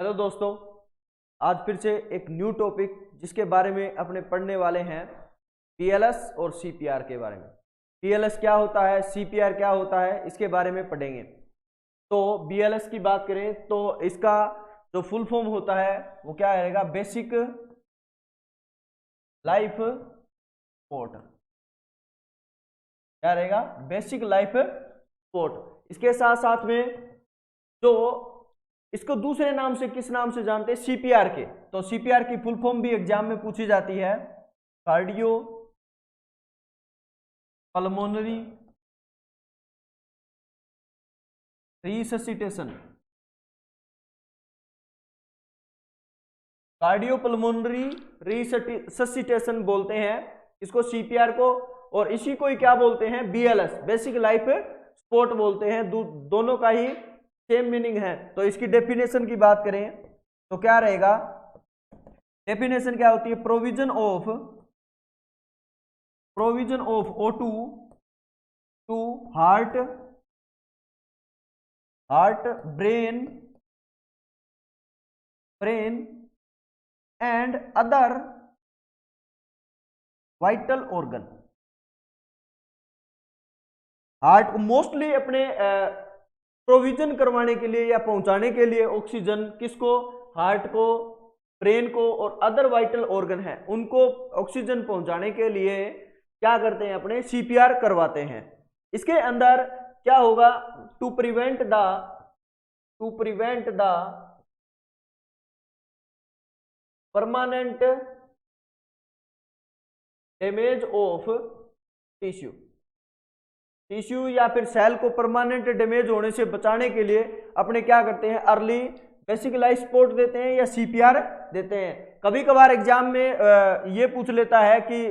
Hello दोस्तों, आज फिर से एक न्यू टॉपिक जिसके बारे में अपने पढ़ने वाले हैं पीएलएस और सीपीआर के बारे में। पीएलएस क्या होता है, सीपीआर क्या होता है, इसके बारे में पढ़ेंगे। तो बीएलएस की बात करें तो इसका जो फुल फॉर्म होता है वो क्या रहेगा, बेसिक लाइफ सपोर्ट। क्या रहेगा, बेसिक लाइफ सपोर्ट। इसके साथ साथ में जो इसको दूसरे नाम से किस नाम से जानते हैं, सीपीआर के। तो सीपीआर की फुल फॉर्म भी एग्जाम में पूछी जाती है, cardio pulmonary resuscitation. Cardio pulmonary resuscitation बोलते हैं इसको, सीपीआर को। और इसी को ही क्या बोलते हैं, बीएलएस, बेसिक लाइफ सपोर्ट बोलते हैं। दोनों का ही सेम मीनिंग है। तो इसकी डेफिनेशन की बात करें तो क्या रहेगा, डेफिनेशन क्या होती है, provision of O2 to heart brain and other vital organ. Heart को मोस्टली अपने प्रोविजन करवाने के लिए या पहुंचाने के लिए ऑक्सीजन किसको, हार्ट को, ब्रेन को और अदर वाइटल ऑर्गन है उनको ऑक्सीजन पहुंचाने के लिए क्या करते हैं, अपने सीपीआर करवाते हैं। इसके अंदर क्या होगा, to prevent the permanent damage of tissue या फिर सेल को परमानेंट डैमेज होने से बचाने के लिए अपने क्या करते हैं, अर्ली बेसिक लाइफ सपोर्ट देते हैं या सीपीआर देते हैं। कभी कभार एग्जाम में ये पूछ लेता है कि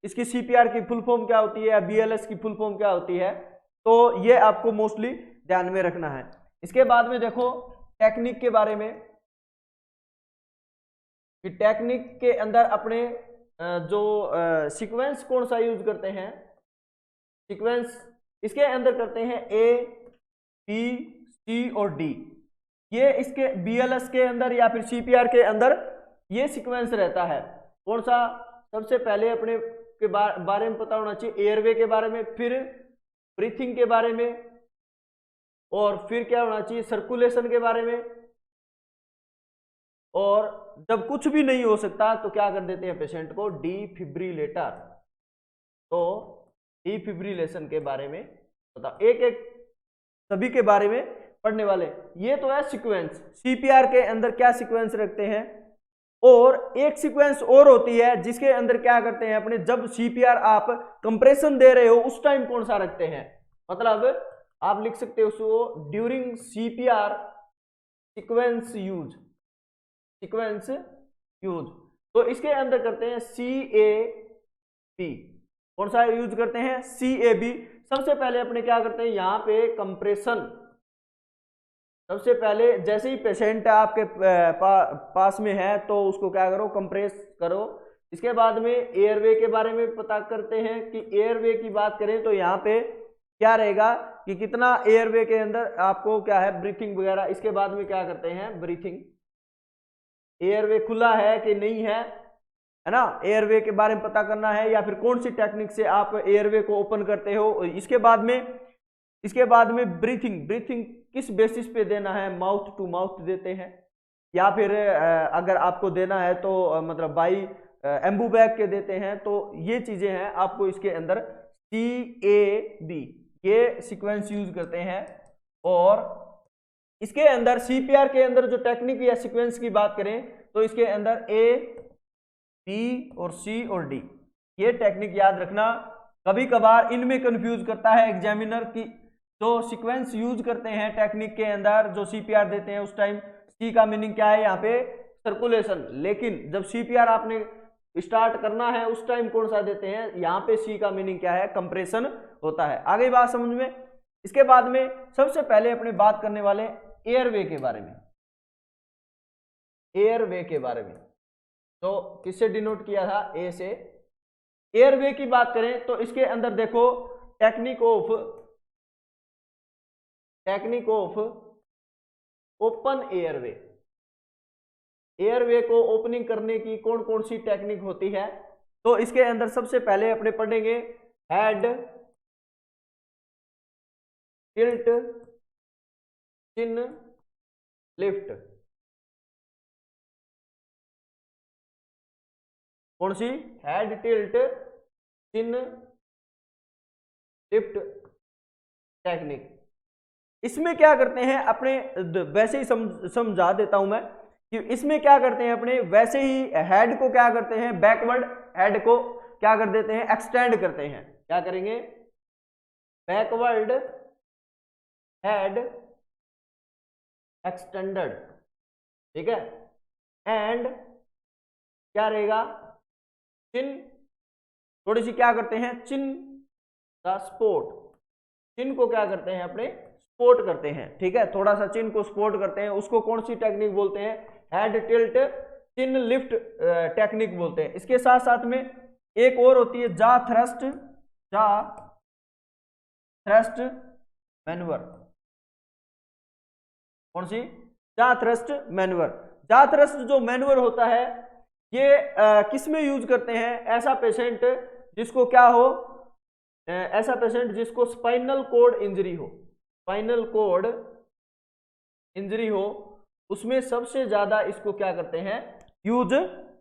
इसकी सीपीआर की फुल फॉर्म क्या होती है या बीएलएस की फुल फॉर्म क्या होती है, तो ये आपको मोस्टली ध्यान में रखना है। इसके बाद में देखो टेक्निक के बारे में, कि टेक्निक के अंदर अपने जो सीक्वेंस कौन सा यूज करते हैं, सीक्वेंस इसके अंदर करते हैं ए, बी, सी और डी। ये इसके बीएलएस के अंदर या फिर सीपीआर के अंदर ये सीक्वेंस रहता है। कौन सा, सबसे पहले अपने के बारे में पता होना चाहिए, एयरवे के बारे में, फिर ब्रीथिंग के बारे में, और फिर क्या होना चाहिए, सर्कुलेशन के बारे में। और जब कुछ भी नहीं हो सकता तो क्या कर देते हैं, पेशेंट को डिफिब्रिलेटर। तो डिफिब्रिलेशन के बारे में बताओ, एक एक सभी के बारे में पढ़ने वाले। ये तो है सीक्वेंस, सीपीआर के अंदर क्या सीक्वेंस रखते हैं। और एक सीक्वेंस और होती है जिसके अंदर क्या करते हैं, अपने जब सीपीआर आप कंप्रेशन दे रहे हो उस टाइम कौन सा रखते हैं, मतलब आप लिख सकते हो उसको ड्यूरिंग सीपीआर सीक्वेंस यूज। तो इसके अंदर करते हैं CAB। कौन सा यूज करते हैं, CAB। सबसे पहले अपने क्या करते हैं, यहां पे कंप्रेशन। सबसे पहले जैसे ही पेशेंट आपके पास में है तो उसको क्या करो, कंप्रेस करो। इसके बाद में एयरवे के बारे में पता करते हैं कि एयरवे की बात करें तो यहाँ पे क्या रहेगा कि कितना एयरवे के अंदर आपको क्या है, ब्रीथिंग वगैरह। इसके बाद में क्या करते हैं, ब्रीथिंग, एयरवे खुला है कि नहीं है ना, एयरवे के बारे में पता करना है, या फिर कौन सी टेक्निक से आप एयरवे को ओपन करते हो। इसके बाद में ब्रीथिंग किस बेसिस पे देना है, माउथ टू माउथ देते हैं, या फिर अगर आपको देना है तो मतलब बाई एम्बू बैग के देते हैं। तो ये चीजें हैं, आपको इसके अंदर CAB ये सीक्वेंस यूज करते हैं। और इसके अंदर सीपीआर के अंदर जो टेक्निक या सीक्वेंस की बात करें तो इसके अंदर A, B और C और D ये टेक्निक याद रखना। कभी कभार इनमें कंफ्यूज करता है एग्जामिनर की, जो सीक्वेंस यूज करते हैं टेक्निक के अंदर जो सीपीआर देते हैं उस टाइम सी का मीनिंग क्या है, यहाँ पे सर्कुलेशन। लेकिन जब सीपीआर आपने स्टार्ट करना है उस टाइम कौन सा देते हैं, यहाँ पे सी का मीनिंग क्या है, कंप्रेशन होता है। आगे बात समझ में। इसके बाद में सबसे पहले अपने बात करने वाले एयरवे के बारे में। एयरवे के बारे में तो किससे डिनोट किया था, ए से। एयरवे की बात करें तो इसके अंदर देखो technique of open airway. Airway को ओपनिंग करने की कौन कौन सी टेक्निक होती है। तो इसके अंदर सबसे पहले अपने पढ़ेंगे हेड टिल्ट चिन लिफ्ट। कौन सी? हेड टिल्ट चिन लिफ्ट टेक्निक। इसमें क्या करते हैं अपने, वैसे ही समझा देता हूं मैं कि इसमें क्या करते हैं अपने, वैसे ही हेड को क्या करते हैं, बैकवर्ड हेड को क्या कर देते हैं, एक्सटेंड करते हैं। क्या करेंगे? बैकवर्ड हेड एक्सटेंडेड, ठीक है। एंड क्या रहेगा, चिन थोड़ी सी क्या करते हैं, चिन द स्पोर्ट, चिन को क्या करते हैं अपने स्पोर्ट करते हैं, ठीक है, थोड़ा सा चिन को स्पोर्ट करते हैं। उसको कौन सी टेक्निक बोलते हैं? हेड टिल्ट चिन लिफ्ट टेक्निक बोलते हैं। इसके साथ साथ में एक और होती है जा थ्रस्ट मैन्युवर। कौन सी? जा थ्रस्ट मैन्युवर। जा थ्रस्ट जो मैन्युवर होता है ये किस में यूज करते हैं? ऐसा पेशेंट जिसको क्या हो, ऐसा पेशेंट जिसको स्पाइनल कॉर्ड इंजरी हो, स्पाइनल कॉर्ड इंजरी हो, उसमें सबसे ज्यादा इसको क्या करते हैं, यूज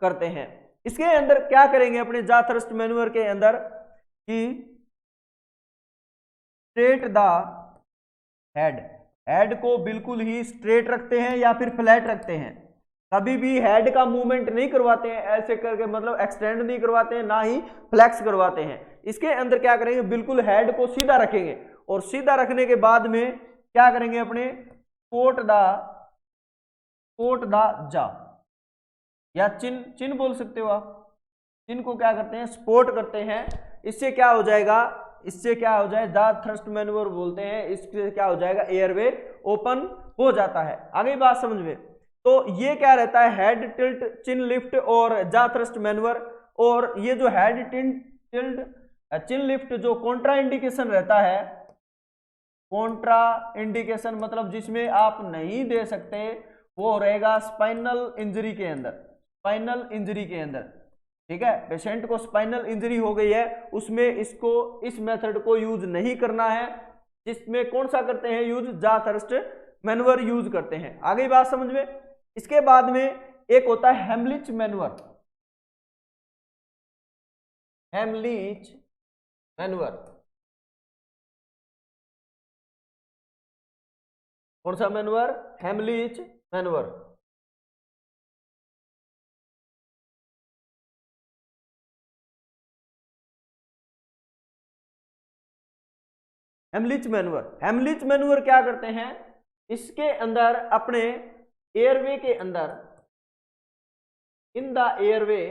करते हैं। इसके अंदर क्या करेंगे अपने जा थ्रस्ट मैन्युवर के अंदर कि स्ट्रेट द हेड को बिल्कुल ही स्ट्रेट रखते हैं या फिर फ्लैट रखते हैं। कभी भी हेड का मूवमेंट नहीं करवाते हैं ऐसे करके, मतलब एक्सटेंड नहीं करवाते हैं, ना ही फ्लेक्स करवाते हैं। इसके अंदर क्या करेंगे, बिल्कुल हेड को सीधा रखेंगे और सीधा रखने के बाद में क्या करेंगे अपने कोट द जा, या चिन बोल सकते हो आप। चिन को क्या करते हैं, सपोर्ट करते हैं। इससे क्या हो जाएगा, इससे क्या हो जाए, जा थ्रस्ट मैन्युवर बोलते हैं। इससे क्या हो जाएगा, एयरवे ओपन हो जाता है। आगे बात समझ में। तो ये क्या रहता है, हेड टिल्ट चिन लिफ्ट और जा थ्रस्ट मैन्युवर। और ये जो हेड टिल्ट चिन लिफ्ट जो कॉन्ट्रा इंडिकेशन रहता है, कॉन्ट्रा इंडिकेशन मतलब जिसमें आप नहीं दे सकते, वो रहेगा स्पाइनल इंजरी के अंदर, स्पाइनल इंजरी के अंदर, ठीक है। पेशेंट को स्पाइनल इंजरी हो गई है, उसमें इसको इस मेथड को यूज नहीं करना है। जिसमें कौन सा करते हैं यूज, जा थ्रस्ट मैन्युवर यूज करते हैं। आगे बात समझ में। इसके बाद में एक होता है हेमलिच मैन्युवर। हेमलिच मैन्युवर कौन सा manoeuvre, Heimlich manoeuvre. Heimlich manoeuvre, Heimlich manoeuvre क्या करते हैं, इसके अंदर अपने एयरवे के अंदर, in the airway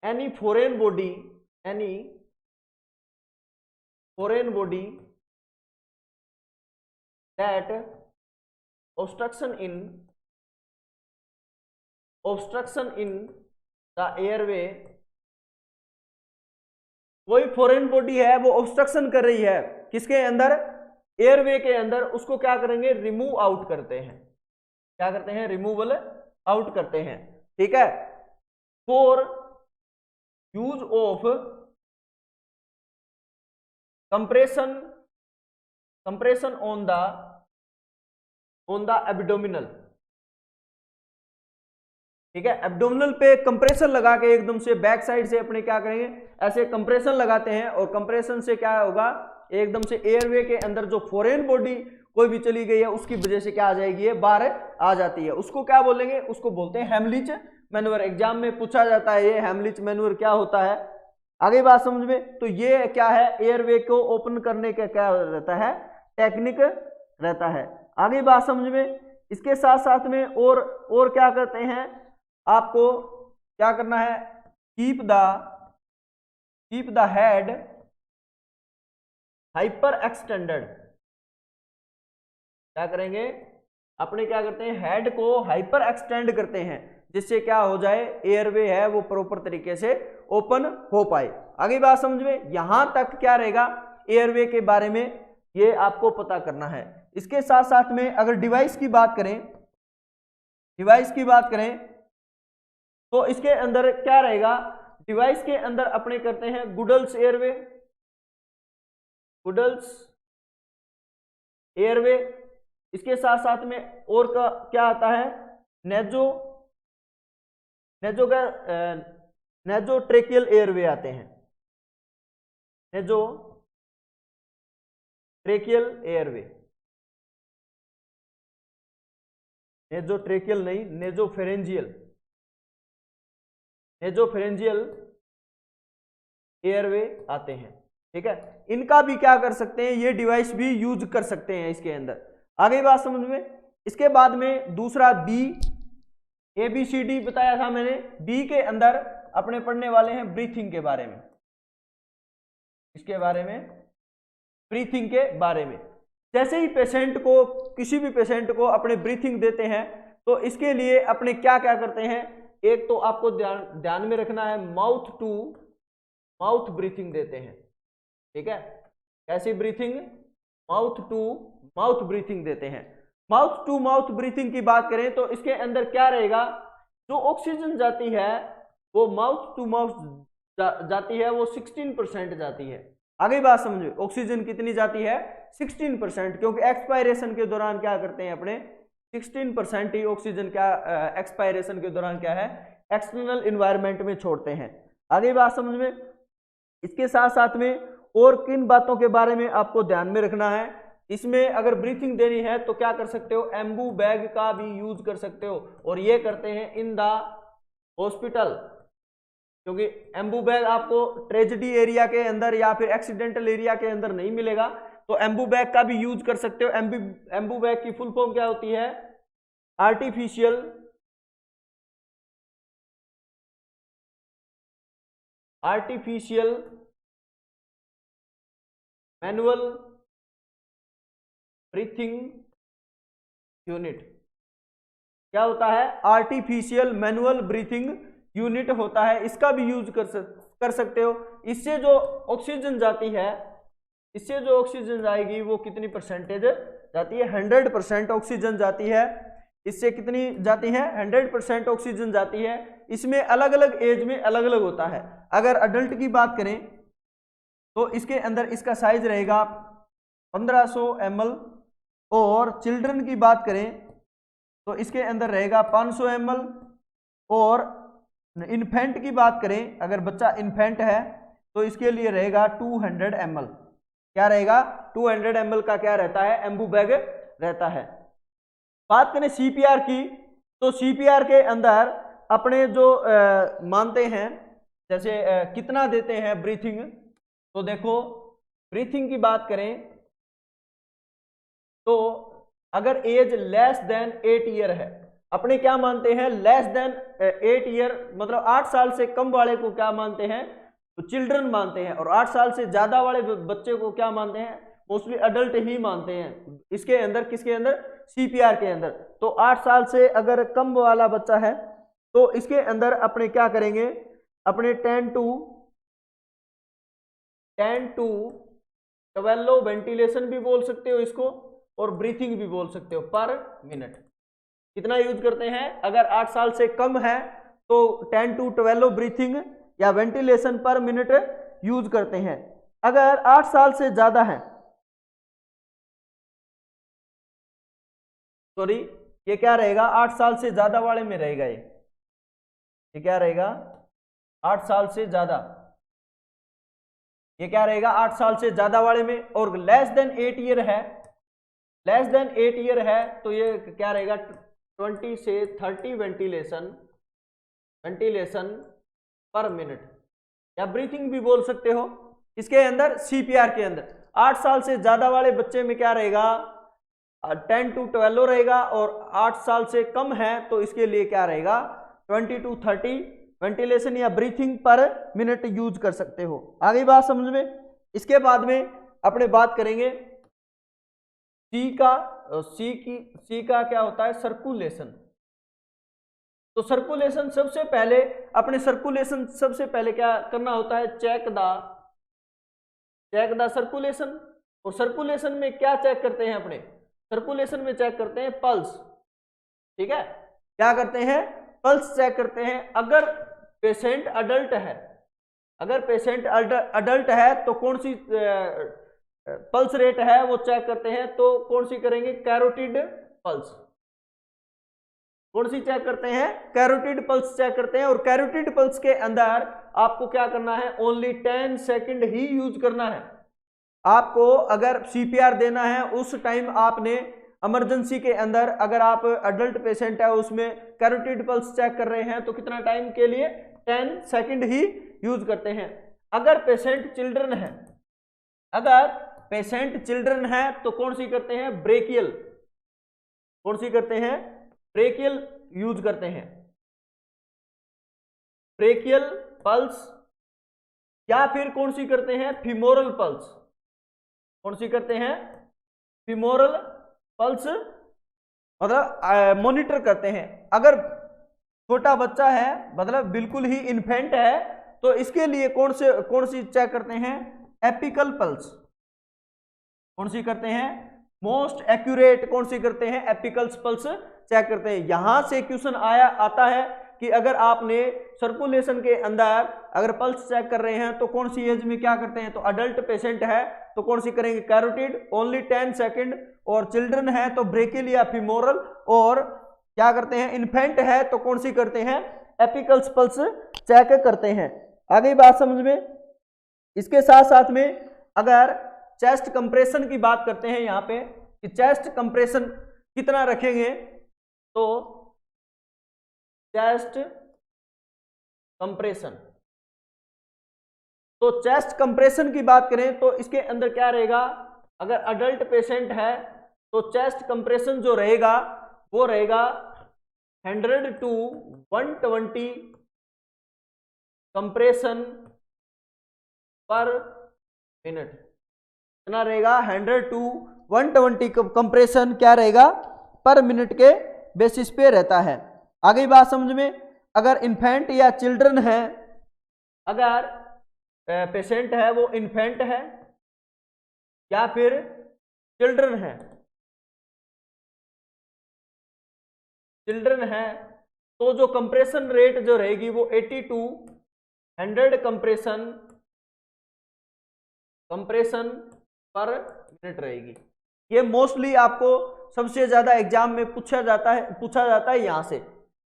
any foreign body that obstruction in the airway, कोई फॉरेन बॉडी है वो ऑब्स्ट्रक्शन कर रही है किसके अंदर, एयरवे के अंदर, उसको क्या करेंगे, रिमूव आउट करते हैं। क्या करते हैं, रिमूवल आउट करते हैं, ठीक है। For use of compression on the abdominal, ठीक है। एब्डोमिनल पे कंप्रेशन लगा के एकदम से बैक साइड से अपने क्या करेंगे, ऐसे कंप्रेशन लगाते हैं और कंप्रेशन से क्या होगा, एकदम से एयरवे के अंदर जो फॉरेन बॉडी कोई भी चली गई है उसकी वजह से क्या आ जाएगी, है बाहर आ जाती है। उसको क्या बोलेंगे, उसको बोलते हैं हेमलिच मैन्युवर। एग्जाम में पूछा जाता है ये हेमलिच मैन्युवर क्या होता है। आगे बात समझ में। तो ये क्या है, एयरवे को ओपन करने का क्या रहता है, टेक्निक रहता है। आगे बात समझ में। इसके साथ साथ में और क्या करते हैं, आपको क्या करना है, keep the head hyper extended. क्या करेंगे, अपने क्या करते हैं, हेड को हाइपर एक्सटेंड करते हैं, जिससे क्या हो जाए, एयरवे है वो प्रॉपर तरीके से ओपन हो पाए। आगे बात समझ में। यहां तक क्या रहेगा, एयरवे के बारे में ये आपको पता करना है। इसके साथ साथ में अगर डिवाइस की बात करें डिवाइस की बात करें तो इसके अंदर क्या रहेगा, डिवाइस के अंदर अपने करते हैं गुडल्स एयरवे, गुडल्स एयरवे। इसके साथ साथ में और का क्या आता है, नेजो, नेजो का नेजो ट्रेकियल एयरवे आते हैं, नेजो ट्रेकियल एयरवे, नेजो ट्रेकियल नहीं, नेजोफेरेंजियल, नेजोफेरेंजियल एयरवे आते हैं। ठीक है, इनका भी क्या कर सकते हैं, ये डिवाइस भी यूज कर सकते हैं इसके अंदर। आगे बात समझ में। इसके बाद में दूसरा बी, ABCD बताया था मैंने। बी के अंदर अपने पढ़ने वाले हैं ब्रीथिंग के बारे में, इसके बारे में, ब्रीथिंग के बारे में। जैसे ही पेशेंट को, किसी भी पेशेंट को अपने ब्रीथिंग देते हैं तो इसके लिए अपने क्या क्या करते हैं, एक तो आपको ध्यान में रखना है, माउथ टू माउथ ब्रीथिंग देते हैं। ठीक है, कैसी breathing, mouth to mouth breathing देते हैं। माउथ टू माउथ ब्रीथिंग की बात करें तो इसके अंदर क्या रहेगा, जो ऑक्सीजन जाती है वो माउथ टू माउथ जाती है, वो 16% जाती है। आगे बात समझो, ऑक्सीजन कितनी जाती है, 16%, क्योंकि एक्सपायरेशन के दौरान क्या करते हैं अपने 16% ही ऑक्सीजन क्या एक्सपायरेशन के दौरान क्या है, एक्सटर्नल एनवायरनमेंट में छोड़ते हैं। आगे बात समझ में। इसके साथ साथ में और किन बातों के बारे में आपको ध्यान में रखना है, इसमें अगर ब्रीथिंग देनी है तो क्या कर सकते हो, एम्बू बैग का भी यूज कर सकते हो, और ये करते हैं इन द हॉस्पिटल, क्योंकि एम्बू बैग आपको ट्रेजेडी एरिया के अंदर या फिर एक्सीडेंटल एरिया के अंदर नहीं मिलेगा, तो एम्बू बैग का भी यूज कर सकते हो। एम्बू बैग की फुल फॉर्म क्या होती है, आर्टिफिशियल मैनुअल ब्रीथिंग यूनिट। क्या होता है, आर्टिफिशियल मैनुअल ब्रीथिंग यूनिट होता है, इसका भी यूज कर सकते हो। इससे जो ऑक्सीजन जाती है, इससे जो ऑक्सीजन जाएगी वो कितनी परसेंटेज जाती है, 100% ऑक्सीजन जाती है। इससे कितनी जाती है, 100% ऑक्सीजन जाती है। इसमें अलग अलग एज में अलग अलग होता है। अगर अडल्ट की बात करें तो इसके अंदर इसका साइज रहेगा 1500 ml, और चिल्ड्रन की बात करें तो इसके अंदर रहेगा 500 ml, और इन्फेंट की बात करें, अगर बच्चा इन्फेंट है तो इसके लिए रहेगा 200 ml। क्या रहेगा, 200 ml का क्या रहता है, एम्बू बैग रहता है। बात करें CPR की, तो CPR के अंदर अपने जो मानते हैं, जैसे कितना देते हैं ब्रीथिंग, तो देखो ब्रीथिंग की बात करें तो अगर एज लेस देन 8 ईयर है, अपने क्या मानते हैं, लेस देन 8 ईयर, मतलब 8 साल से कम वाले को क्या मानते हैं, तो चिल्ड्रन मानते हैं, और 8 साल से ज्यादा वाले बच्चे को क्या मानते हैं, मोस्टली अडल्ट ही मानते हैं। इसके अंदर, किसके अंदर, CPR के अंदर। तो 8 साल से अगर कम वाला बच्चा है तो इसके अंदर अपने क्या करेंगे, अपने 10 to 12 वेंटिलेशन भी बोल सकते हो इसको, और ब्रीथिंग भी बोल सकते हो पर मिनट। कितना यूज करते हैं, अगर 8 साल से कम है तो 10 to 12 ब्रीथिंग या वेंटिलेशन पर मिनट यूज करते हैं। अगर 8 साल से ज्यादा है, सॉरी ये क्या रहेगा, 8 साल से ज्यादा वाले में रहेगा, ये क्या रहेगा, 8 साल से ज्यादा, ये क्या रहेगा, 8 साल से ज्यादा वाले में। और लेस देन 8 ईयर है, लेस देन 8 ईयर है तो ये क्या रहेगा, 20 से 30 वेंटिलेशन पर मिनट, या ब्रीथिंग भी बोल सकते हो। इसके अंदर CPR के अंदर 8 साल से ज्यादा वाले बच्चे में क्या रहेगा, 10 to 12 रहेगा, और 8 साल से कम है तो इसके लिए क्या रहेगा, 20 to 30 वेंटिलेशन या ब्रीथिंग पर मिनट यूज कर सकते हो। आगे बात समझ में। इसके बाद में अपने बात करेंगे सी का क्या होता है, सर्कुलेशन। तो सर्कुलेशन सबसे पहले, अपने सर्कुलेशन सबसे पहले क्या करना होता है, चेक द सर्कुलेशन। और सर्कुलेशन में क्या चेक करते हैं, अपने सर्कुलेशन में चेक करते हैं पल्स। ठीक है, क्या करते हैं, पल्स चेक करते हैं। अगर पेशेंट अडल्ट है, अगर पेशेंट अडल्ट है तो कौन सी पल्स रेट है वो चेक करते हैं। तो कौन सी करेंगे, कैरोटिड पल्स। कौन सी चेक करते हैं, कैरोटिड पल्स चेक करते हैं। और कैरोटिड पल्स के अंदर आपको क्या करना है, ओनली 10 सेकंड ही यूज करना है। आपको अगर सीपीआर देना है उस टाइम आपने इमरजेंसी के अंदर, अगर आप अडल्ट पेशेंट है उसमें कैरोटिड पल्स चेक कर रहे हैं तो कितना टाइम के लिए, 10 सेकंड ही यूज करते हैं। अगर पेशेंट चिल्ड्रन है, अगर पेशेंट चिल्ड्रन है तो कौन सी करते हैं, ब्रेकियल। कौन सी करते हैं, ब्रेकियल यूज करते हैं, ब्रेकियल पल्स। या फिर कौन सी करते हैं, फीमोरल पल्स। कौन सी करते हैं, फीमोरल पल्स, मतलब मॉनिटर करते हैं। अगर छोटा बच्चा है, मतलब बिल्कुल ही इन्फेंट है, तो इसके लिए कौन सी चेक करते हैं, एपिकल पल्स। कौन सी करते हैं, मोस्ट एक्यूरेट कौन सी करते हैं, एपिकल पल्स चेक करते हैं। यहां से क्वेश्चन आता है कि अगर आपने सर्कुलेशन के अंदर अगर पल्स चेक कर रहे हैं तो कौन सी एज में क्या करते हैं, तो अडल्ट पेशेंट है तो कौन सी करेंगे, कैरोटिड, ओनली 10 सेकंड। और चिल्ड्रन है तो ब्रेकियल या फीमोरल। और क्या करते हैं, इन्फेंट है तो कौन सी करते हैं, एपिकल्स पल्स चेक करते हैं। आगे बात समझ में। इसके साथ साथ में अगर चेस्ट कंप्रेशन की बात करते हैं यहां पे कि चेस्ट कंप्रेशन कितना रखेंगे, तो चेस्ट कंप्रेशन, तो चेस्ट कंप्रेशन की बात करें तो इसके अंदर क्या रहेगा, अगर अडल्ट पेशेंट है तो चेस्ट कंप्रेशन जो रहेगा वो रहेगा 100 to 120 कंप्रेशन पर मिनट। कितना रहेगा, 100 to 120 कंप्रेशन क्या रहेगा, पर मिनट के बेसिस पे रहता है। आगे बात समझ में। अगर इन्फेंट या चिल्ड्रन है, अगर पेशेंट है वो इन्फेंट है या फिर चिल्ड्रन है, चिल्ड्रन है तो जो कंप्रेशन रेट जो रहेगी वो 80 to 100 कंप्रेशन पर मिनट रहेगी। ये मोस्टली आपको सबसे ज्यादा एग्जाम में पूछा जाता है यहां से,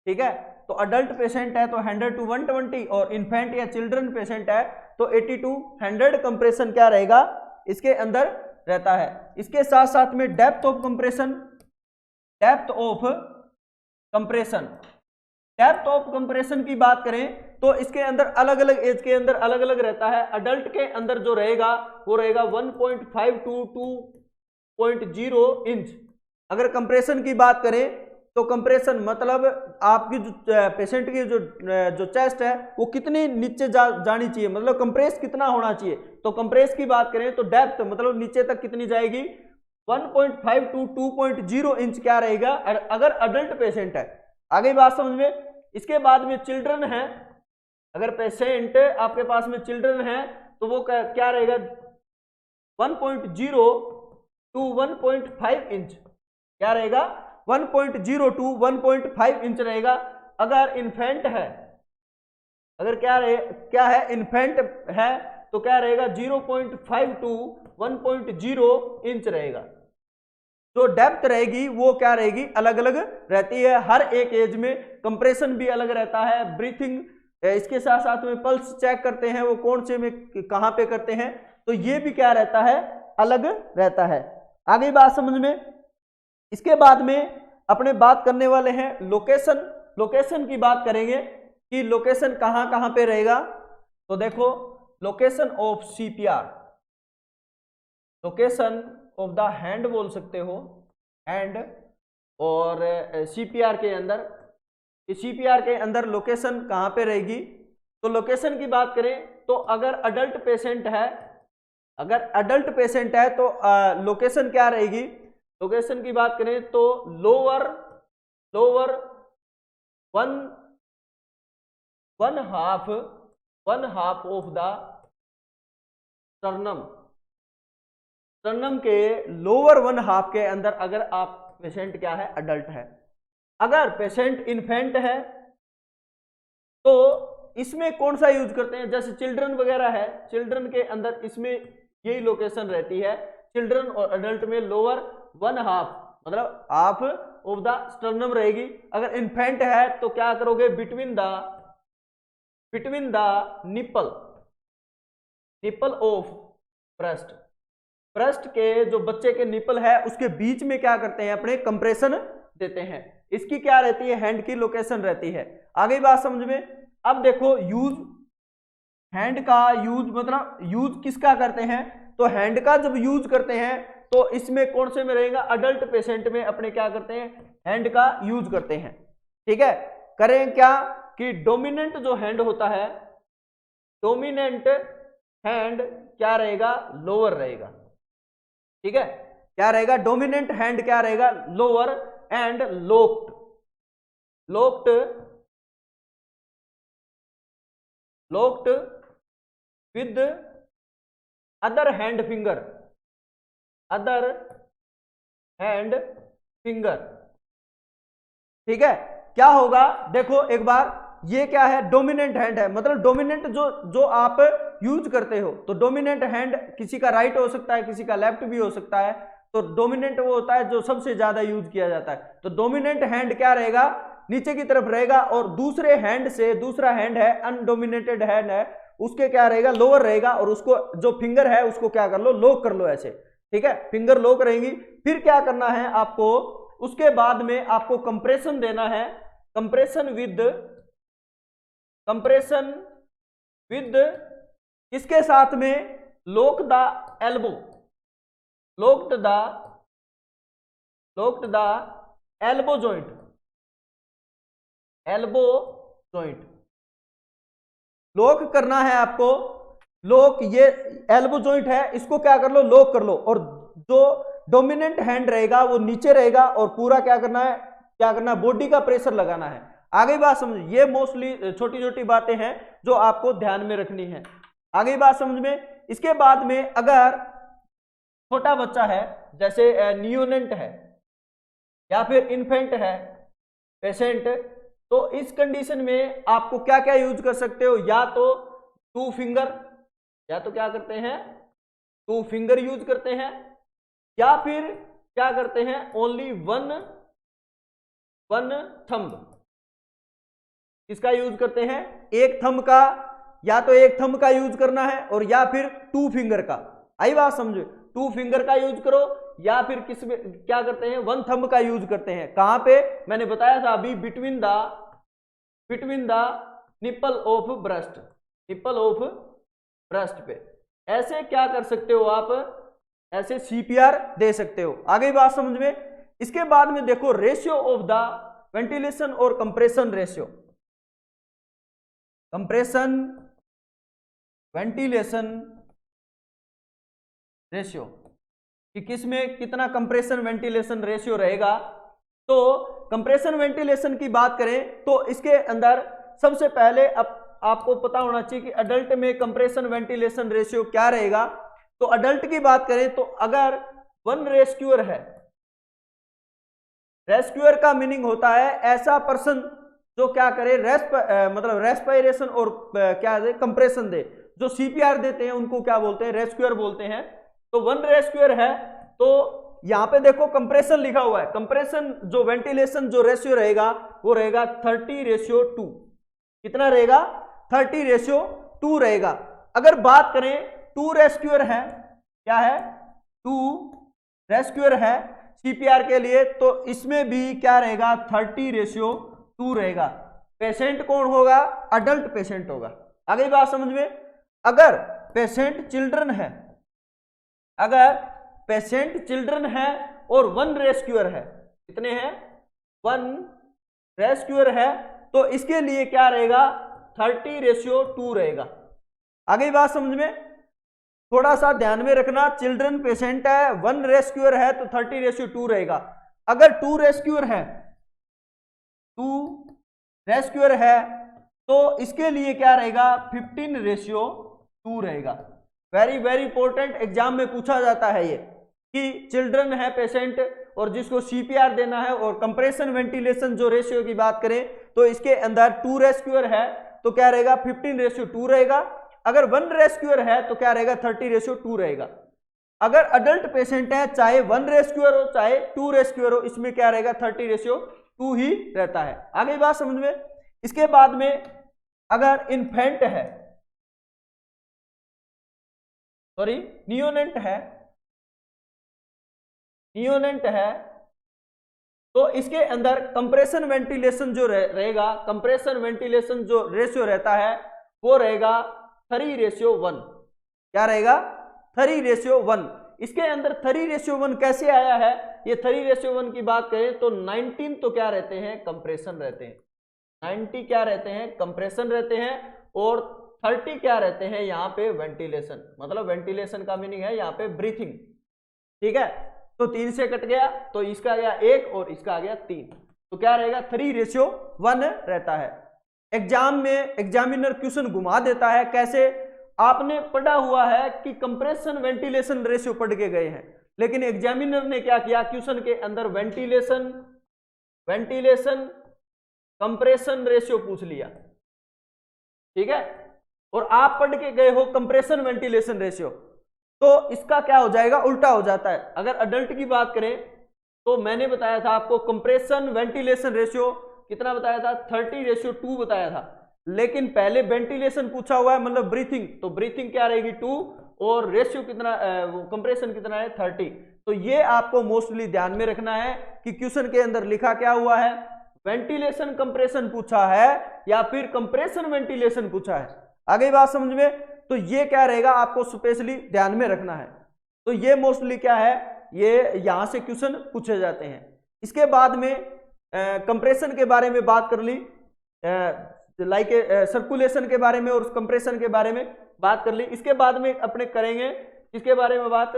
ठीक है। तो अडल्ट पेशेंट है तो 100 to 120 और इन्फेंट या चिल्ड्रन पेशेंट है तो 80 to 100 कंप्रेशन क्या रहेगा, इसके अंदर रहता है। इसके साथ साथ में depth of compression, depth of compression, depth of compression की बात करें तो इसके अंदर अलग अलग एज के अंदर अलग अलग रहता है। अडल्ट के अंदर जो रहेगा वो रहेगा 1.5 to 2.0 इंच। अगर कंप्रेशन की बात करें तो कंप्रेशन मतलब आपकी जो पेशेंट की जो चेस्ट है वो कितनी नीचे जानी चाहिए, मतलब कंप्रेस कितना होना चाहिए। तो कंप्रेस की बात करें तो डेप्थ मतलब नीचे तक कितनी जाएगी, 1.5 to 2.0 इंच क्या रहेगा अगर अडल्ट पेशेंट है। आगे बात समझ में। इसके बाद में चिल्ड्रन है, अगर पेशेंट आपके पास में चिल्ड्रन है तो वो क्या रहेगा, 1.0 to 1.5 इंच क्या रहेगा, 1.0 to 1.5 इंच रहेगा। अगर इन्फेंट है, अगर क्या है इन्फेंट है तो क्या रहेगा 0.5 to 1.0 इंच रहेगा। जो डेप्थ रहेगी वो क्या रहेगी, अलग अलग रहती है। हर एक एज में कंप्रेशन भी अलग रहता है, ब्रीथिंग, इसके साथ साथ में पल्स चेक करते हैं वो कौन से में कहां पे करते हैं, तो ये भी क्या रहता है, अलग रहता है। आगे बात समझ में। इसके बाद में अपने बात करने वाले हैं लोकेशन। लोकेशन की बात करेंगे कि लोकेशन कहां कहां पे रहेगा। तो देखो location of CPR, location of the hand बोल सकते हो, हैंड, और सीपीआर के अंदर, सीपीआर के अंदर लोकेशन कहां पे रहेगी। तो लोकेशन की बात करें तो अगर अडल्ट पेशेंट है, अगर अडल्ट पेशेंट है तो लोकेशन क्या रहेगी, लोकेशन की बात करें तो lower one half of the sternum, sternum के लोअर वन हाफ के अंदर अगर आप पेशेंट क्या है, अडल्ट है। अगर पेशेंट इन्फेंट है तो इसमें कौन सा यूज करते हैं, जैसे चिल्ड्रन वगैरह है, चिल्ड्रन के अंदर इसमें यही लोकेशन रहती है। चिल्ड्रन और अडल्ट में लोअर 1/2 मतलब हाफ ऑफ द स्टर्नम रहेगी। अगर इन्फेंट है तो क्या करोगे, between the nipple of breast, breast के जो बच्चे के निप्पल है उसके बीच में क्या करते हैं, अपने कंप्रेशन देते हैं। इसकी क्या रहती है, हैंड की लोकेशन रहती है। आगे बात समझ में। अब देखो यूज, हैंड का यूज मतलब यूज किसका करते हैं, तो हैंड का जब यूज करते हैं तो इसमें कौन से में रहेगा, अडल्ट पेशेंट में अपने क्या करते हैं, हैंड का यूज करते हैं। ठीक है, करें क्या कि डोमिनेंट जो हैंड होता है, डोमिनेंट हैंड क्या रहेगा, लोअर रहेगा। ठीक है, क्या रहेगा, डोमिनेंट हैंड क्या रहेगा, lower end locked with other hand finger, ठीक है। क्या होगा देखो एक बार, ये क्या है, डोमिनेंट हैंड है, मतलब डोमिनेंट जो आप यूज करते हो, तो डोमिनेंट हैंड किसी का राइट हो सकता है, किसी का लेफ्ट भी हो सकता है। तो डोमिनेंट वो होता है जो सबसे ज्यादा यूज किया जाता है। तो डोमिनेंट हैंड क्या रहेगा, नीचे की तरफ रहेगा, और दूसरे हैंड से, दूसरा हैंड है अनडोमिनेटेड हैंड है, उसके क्या रहेगा, लोअर रहेगा, और उसको जो फिंगर है उसको क्या कर लो, लॉक कर लो ऐसे। ठीक है, फिंगर लॉक रहेंगी। फिर क्या करना है आपको, उसके बाद में आपको कंप्रेशन देना है, कंप्रेशन विद इसके साथ में locked the elbow joint, lock करना है आपको। लॉक, ये एल्बो जॉइंट है, इसको क्या कर लो, लॉक कर लो, और जो डोमिनेंट हैंड रहेगा वो नीचे रहेगा, और पूरा क्या करना है, बॉडी का प्रेशर लगाना है। आगे बात समझ, ये मोस्टली छोटी छोटी बातें हैं जो आपको ध्यान में रखनी है। आगे बात समझ में। इसके बाद में अगर छोटा बच्चा है, जैसे नियोनेंट है या फिर इन्फेंट है पेशेंट, तो इस कंडीशन में आपको क्या क्या यूज कर सकते हो, या तो 2 फिंगर, या तो क्या करते हैं, 2 फिंगर यूज करते हैं, या फिर क्या करते हैं, ओनली वन थंब। इसका यूज करते हैं, एक थंब का, या तो एक थंब का यूज करना है, और या फिर 2 फिंगर का। आई बात समझो, 2 फिंगर का यूज करो, या फिर किस में क्या करते हैं, 1 थंब का यूज करते हैं। कहां पे, मैंने बताया था अभी, between the nipple of breast पे। ऐसे क्या कर सकते हो आप, ऐसे सीपीआर दे सकते हो। आगे बात समझ में। इसके बाद में देखो रेशियो ऑफ द वेंटिलेशन और compression ratio, compression ventilation ratio, कि किसमें कितना कंप्रेशन वेंटिलेशन रेशियो रहेगा। तो कंप्रेशन वेंटिलेशन की बात करें तो इसके अंदर सबसे पहले आपको पता होना चाहिए कि अडल्ट में कंप्रेशन वेंटिलेशन रेशियो क्या रहेगा। तो अडल्ट की बात करें तो अगर 1 रेस्क्यूअर है, रेस्क्यूअर का मीनिंग होता है ऐसा पर्सन जो क्या करे, मतलब रेस्पिरेशन और क्या दे, कंप्रेशन दे। जो सीपीआर देते हैं उनको क्या बोलते हैं, रेस्क्यूअर बोलते हैं। तो 1 रेस्क्यूअर है, तो यहां पे देखो कंप्रेशन लिखा हुआ है, कंप्रेशन जो वेंटिलेशन जो रेशियो रहेगा वो रहेगा 30:2। कितना रहेगा, 30:2 रहेगा। अगर बात करें 2 रेस्क्यूअर है, क्या है, 2 रेस्क्यूअर है सीपीआर के लिए, तो इसमें भी क्या रहेगा, 30:2 रहेगा। पेशेंट कौन होगा, अडल्ट पेशेंट होगा। आगे बात समझ में। अगर पेशेंट चिल्ड्रन है, अगर पेशेंट चिल्ड्रन है और 1 रेस्क्यूअर है, कितने हैं, 1 रेस्क्यूअर है, तो इसके लिए क्या रहेगा, 30:2 रहेगा। आगे बात समझ में, थोड़ा सा ध्यान में रखना, चिल्ड्रन पेशेंट है, 1 रेस्क्यूअर है, तो 30:2 रहेगा। अगर 2 रेस्क्यूअर है, 2 रेस्क्यूअर है, तो इसके लिए क्या रहेगा, 15:2 रहेगा। वेरी वेरी इंपॉर्टेंट, एग्जाम में पूछा जाता है ये, कि चिल्ड्रन है पेशेंट और जिसको CPR देना है, और कंप्रेशन वेंटिलेशन जो रेशियो की बात करें तो इसके अंदर 2 रेस्क्यूअर है तो क्या रहेगा 15:2 रहेगा। अगर 1 रेस्क्यूअर है तो क्या रहेगा 30:2 रहेगा। अगर अडल्ट पेशेंट है चाहे 1 रेस्क्यूअर हो चाहे 2 रेस्क्यूअर हो, इसमें क्या रहेगा 30:2 ही रहता है। आगे बात समझ में। इसके बाद में अगर इन्फेंट है, सॉरी नियोनेंट है तो इसके अंदर कंप्रेशन वेंटिलेशन जो रहेगा, कंप्रेशन वेंटिलेशन जो रेशियो रहता है वो रहेगा 3:1। क्या रहेगा 3:1। इसके अंदर 3:1 कैसे आया है? ये 3:1 की बात करें तो 19 तो क्या रहते हैं कंप्रेशन रहते हैं, 90 क्या रहते हैं कंप्रेशन रहते हैं, और 30 क्या रहते हैं यहाँ पे वेंटिलेशन। मतलब वेंटिलेशन का मीनिंग है यहाँ पे ब्रीथिंग। ठीक है, तो 3 से कट गया तो इसका आ गया 1 और इसका आ गया 3, तो क्या रहेगा 3:1 रहता है। एग्जाम में एग्जामिनर क्वेश्चन घुमा देता है। कैसे? आपने पढ़ा हुआ है कि कंप्रेशन वेंटिलेशन रेशियो पढ़ के गए हैं, लेकिन एग्जामिनर ने क्या किया क्वेश्चन के अंदर वेंटिलेशन कंप्रेशन रेशियो पूछ लिया। ठीक है, और आप पढ़ के गए हो कंप्रेशन वेंटिलेशन रेशियो, तो इसका क्या हो जाएगा उल्टा हो जाता है। अगर अडल्ट की बात करें तो मैंने बताया था आपको कंप्रेशन वेंटिलेशन रेशियो कितना बताया था 30:2 बताया था, लेकिन पहले वेंटिलेशन पूछा हुआ है मतलब ब्रीथिंग, तो ब्रीथिंग क्या रहेगी 2 और रेशियो कितना कंप्रेशन कितना है 30। तो ये आपको मोस्टली ध्यान में रखना है कि क्वेश्चन के अंदर लिखा क्या हुआ है, वेंटिलेशन कंप्रेशन पूछा है या फिर कंप्रेशन वेंटिलेशन पूछा है। आगे बात समझ में। तो ये क्या रहेगा आपको स्पेशली ध्यान में रखना है। तो ये मोस्टली क्या है, ये यहां से क्वेश्चन पूछे जाते हैं। इसके बाद में कंप्रेशन के बारे में बात कर ली, लाइक सर्कुलेशन के बारे में और कंप्रेशन के बारे में बात कर ली। इसके बाद में अपने करेंगे इसके बारे में बात,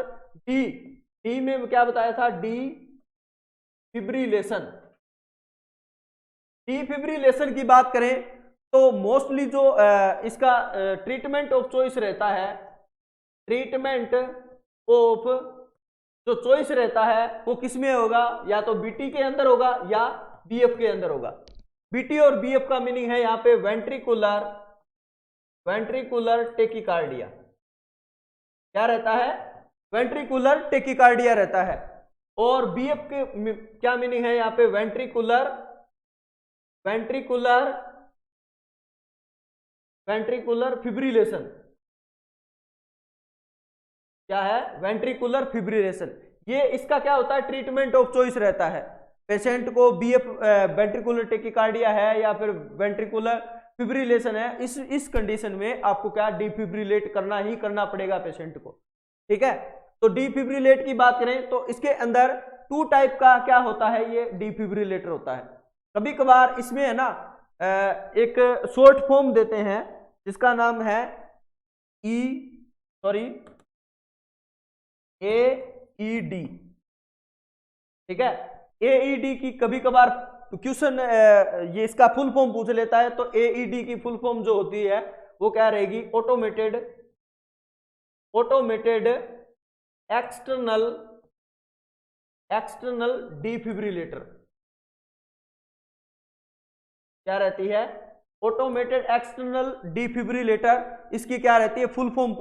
डी में क्या बताया था, डिफिब्रिलेशन की बात करें तो मोस्टली जो इसका ट्रीटमेंट ऑफ चॉइस रहता है, ट्रीटमेंट ऑफ जो चॉइस रहता है वो किस में होगा, या तो बीटी के अंदर होगा या बीएफ के अंदर होगा। बीटी और बीएफ का मीनिंग है यहाँ पे वेंट्रिकुलर टेकिकार्डिया। क्या रहता है, वेंट्रिकुलर टेकिकार्डिया रहता है। और बीएफ के क्या मीनिंग है यहाँ पे, वेंट्रिकुलर फिब्रिलेशन। क्या है, वेंट्रिकुलर फिब्रिलेशन। ये इसका क्या होता है, ट्रीटमेंट ऑफ चॉइस रहता है। पेशेंट को बीएफ वेंट्रिकुलर टेकिकार्डिया है या फिर वेंट्रिकुलर फिब्रिलेशन है, इस कंडीशन में आपको क्या डिफिब्रिलेट करना ही करना पड़ेगा पेशेंट को। ठीक है, तो डिफिब्रिलेट की बात करें तो इसके अंदर 2 टाइप का क्या होता है, ये डिफिब्रिलेटर होता है। कभी कभार इसमें है ना एक शॉर्ट फॉर्म देते हैं जिसका नाम है AED। ठीक है, AED की कभी कभार क्वेश्चन ये इसका फुल फॉर्म पूछ लेता है, तो AED की फुल फॉर्म जो होती है वो क्या रहेगी, ऑटोमेटेड एक्सटर्नल डिफिब्रिलेटर। क्या रहती है, ऑटोमेटेड एक्सटर्नल डिफिब्रिलेटर। इसकी क्या रहती है फुल फॉर्म,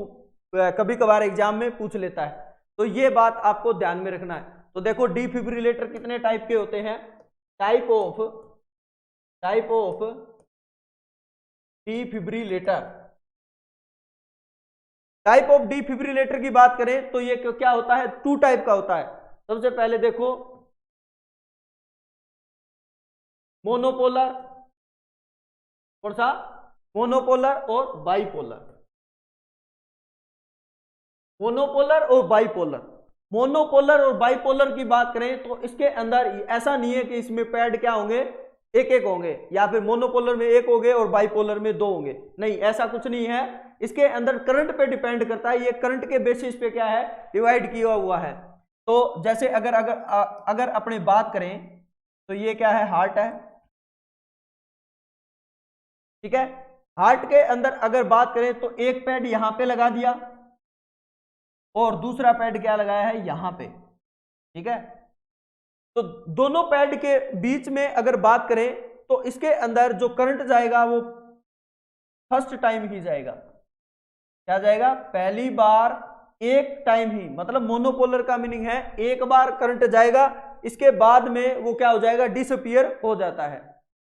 कभी कभार एग्जाम में पूछ लेता है, तो ये बात आपको ध्यान में रखना है। तो देखो डिफिब्रिलेटर कितने टाइप के होते हैं, type of defibrillator. Type of defibrillator की बात करें तो ये क्या होता है, 2 टाइप का होता है। सबसे पहले देखो मोनोपोलर, कौन सा, मोनोपोलर और बाइपोलर। मोनोपोलर और बाइपोलर की बात करें तो इसके अंदर ऐसा नहीं है कि इसमें पैड क्या होंगे, एक होंगे, या फिर मोनोपोलर में 1 होंगे और बाइपोलर में 2 होंगे, नहीं ऐसा कुछ नहीं है। इसके अंदर करंट पे डिपेंड करता है, ये करंट के बेसिस पे क्या है डिवाइड किया हुआ है। तो जैसे अगर अपने बात करें तो ये क्या है, हार्ट है। ठीक है, हार्ट के अंदर अगर बात करें तो एक पैड यहां पे लगा दिया और दूसरा पैड क्या लगाया है यहां पे। ठीक है, तो दोनों पैड के बीच में अगर बात करें तो इसके अंदर जो करंट जाएगा वो फर्स्ट टाइम ही जाएगा। क्या जाएगा? पहली बार एक टाइम ही, मतलब मोनोपोलर का मीनिंग है एक बार करंट जाएगा, इसके बाद में वो क्या हो जाएगा? डिसअपीयर हो जाता है,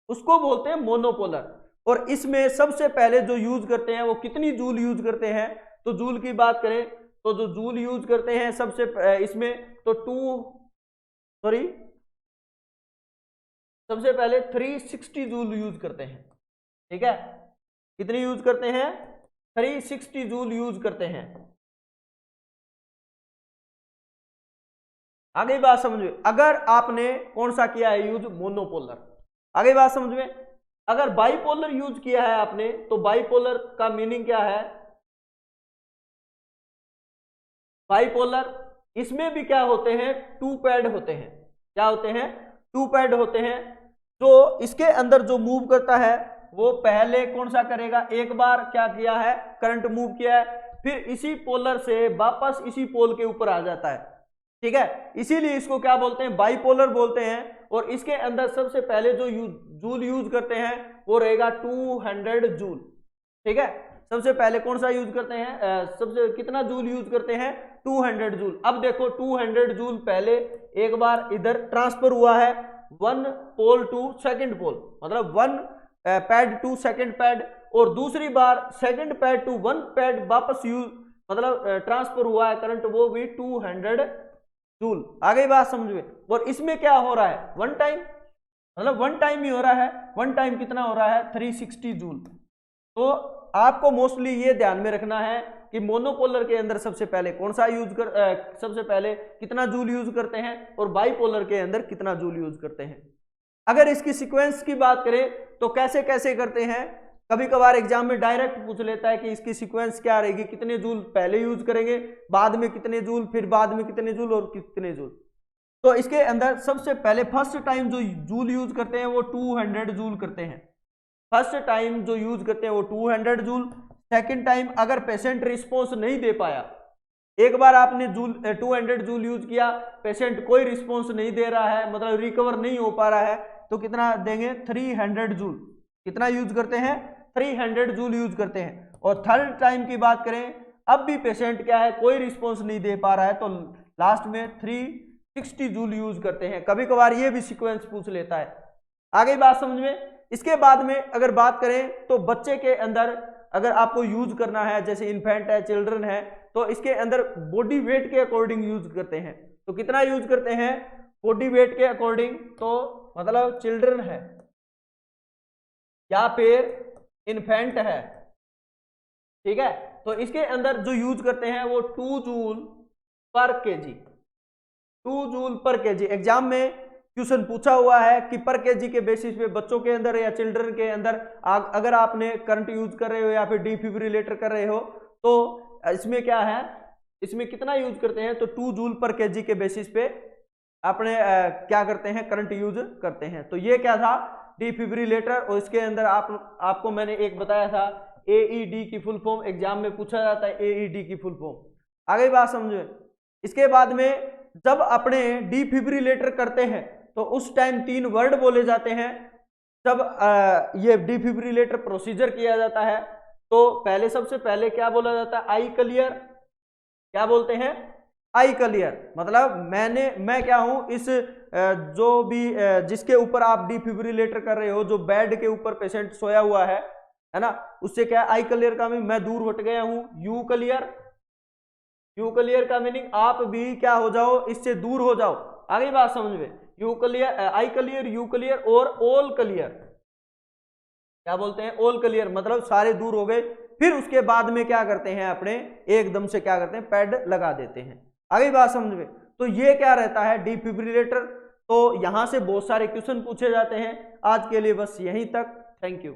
उसको बोलते हैं मोनोपोलर। और इसमें सबसे पहले जो यूज करते हैं वो कितनी जूल यूज करते हैं? तो जूल की बात करें तो जो जूल यूज करते हैं सबसे इसमें तो सबसे पहले 360 जूल यूज करते हैं। ठीक है, कितनी यूज करते हैं? 360 जूल यूज करते हैं। आगे बात समझ में, अगर आपने कौन सा किया है यूज? मोनोपोलर। आगे बात समझ में, अगर बाइपोलर यूज किया है आपने तो बाइपोलर का मीनिंग क्या है? बाइपोलर इसमें भी क्या होते हैं? टू पैड होते हैं। क्या होते हैं? टू पैड होते हैं। तो इसके अंदर जो मूव करता है वो पहले कौन सा करेगा? एक बार क्या किया है? करंट मूव किया है, फिर इसी पोलर से वापस इसी पोल के ऊपर आ जाता है। ठीक है, इसीलिए इसको क्या बोलते हैं? बाइपोलर बोलते हैं। और इसके अंदर सबसे पहले जो जूल यूज करते हैं वो रहेगा 200 जूल। ठीक है, सबसे पहले कौन सा यूज करते हैं? सबसे कितना जूल यूज करते हैं? 200 जूल। अब देखो 200 जूल पहले एक बार इधर ट्रांसफर हुआ है, one pole to second pole, मतलब one pad to second pad, और दूसरी बार second pad to one pad वापस यूज मतलब ट्रांसफर हुआ है करंट, वो भी 200 जूल। आगे बात समझ में। और इसमें क्या हो रहा है? वन टाइम, मतलब वन टाइम ही हो रहा है। वन टाइम कितना हो रहा है? 360 जूल। तो आपको मोस्टली ये ध्यान में रखना है कि मोनोपोलर के अंदर सबसे पहले कौन सा सबसे पहले कितना जूल यूज करते हैं और बाइपोलर के अंदर कितना जूल यूज करते हैं। अगर इसकी सीक्वेंस की बात करें तो कैसे कैसे करते हैं, कभी कभार एग्जाम में डायरेक्ट पूछ लेता है कि इसकी सीक्वेंस क्या रहेगी, कितने जूल पहले यूज करेंगे, बाद में कितने जूल, फिर बाद में कितने जूल और कितने जूल। तो इसके अंदर सबसे पहले फर्स्ट टाइम जो जूल यूज करते हैं वो 200 जूल करते हैं। फर्स्ट टाइम जो यूज करते हैं वो 200 जूल। सेकंड टाइम अगर पेशेंट रिस्पॉन्स नहीं दे पाया, एक बार आपने 200 जूल यूज किया, पेशेंट कोई रिस्पॉन्स नहीं दे रहा है, मतलब रिकवर नहीं हो पा रहा है, तो कितना देंगे? 300 जूल। कितना यूज करते हैं? 300 जूल यूज करते हैं। और थर्ड टाइम की बात करें, अब भी पेशेंट क्या है? कोई रिस्पॉन्स नहीं दे पा रहा है, तो लास्ट में 360 जूल यूज करते हैं। कभी कभार ये भी सीक्वेंस पूछ लेता है। आगे बात समझ में। इसके बाद में अगर बात करें तो बच्चे के अंदर अगर आपको यूज करना है, जैसे इन्फेंट है, चिल्ड्रन है, तो इसके अंदर बॉडी वेट के अकॉर्डिंग यूज करते हैं। तो कितना यूज करते हैं? बॉडी वेट के अकॉर्डिंग। तो मतलब चिल्ड्रन है या फिर इन्फेंट है, ठीक है, तो इसके अंदर जो यूज करते हैं वो 2 जूल पर केजी। 2 जूल पर केजी। एग्जाम में क्वेश्चन पूछा हुआ है कि पर केजी के बेसिस पे बच्चों के अंदर या चिल्ड्रन के अंदर अगर आपने करंट यूज कर रहे हो या फिर डिफिब्रिलेटर कर रहे हो तो इसमें क्या है, इसमें कितना यूज करते हैं? तो 2 जूल पर केजी के बेसिस पे अपने क्या करते हैं? करंट यूज करते हैं। तो ये क्या था? डिफिब्रिलेटर। और इसके अंदर आपको मैंने एक बताया था एईडी की फुल फॉर्म, एग्जाम में पूछा जाता है एईडी की फुल फॉर्म। आगे बात समझे। इसके बाद में जब अपने डिफिब्रिलेटर करते हैं तो उस टाइम 3 वर्ड बोले जाते हैं। जब ये डिफिब्रिलेटर प्रोसीजर किया जाता है तो पहले सबसे पहले क्या बोला जाता है? I clear. क्या बोलते हैं? I clear. मतलब मैं क्या हूं, इस जो भी जिसके ऊपर आप डिफिब्रिलेटर कर रहे हो, जो बेड के ऊपर पेशेंट सोया हुआ है ना, उससे क्या आई क्लियर का मीनिंग मैं दूर हट गया हूं। You clear. यू क्लियर का मीनिंग आप भी क्या हो जाओ, इससे दूर हो जाओ। आगे बात समझ में। You clear, I clear, you clear और ऑल क्लियर। क्या बोलते हैं? ऑल क्लियर, मतलब सारे दूर हो गए। फिर उसके बाद में क्या करते हैं? अपने एकदम से क्या करते हैं? पैड लगा देते हैं। आगे बात समझ में। तो ये क्या रहता है? डिफिब्रिलेटर। तो यहां से बहुत सारे क्वेश्चन पूछे जाते हैं। आज के लिए बस यहीं तक। Thank you.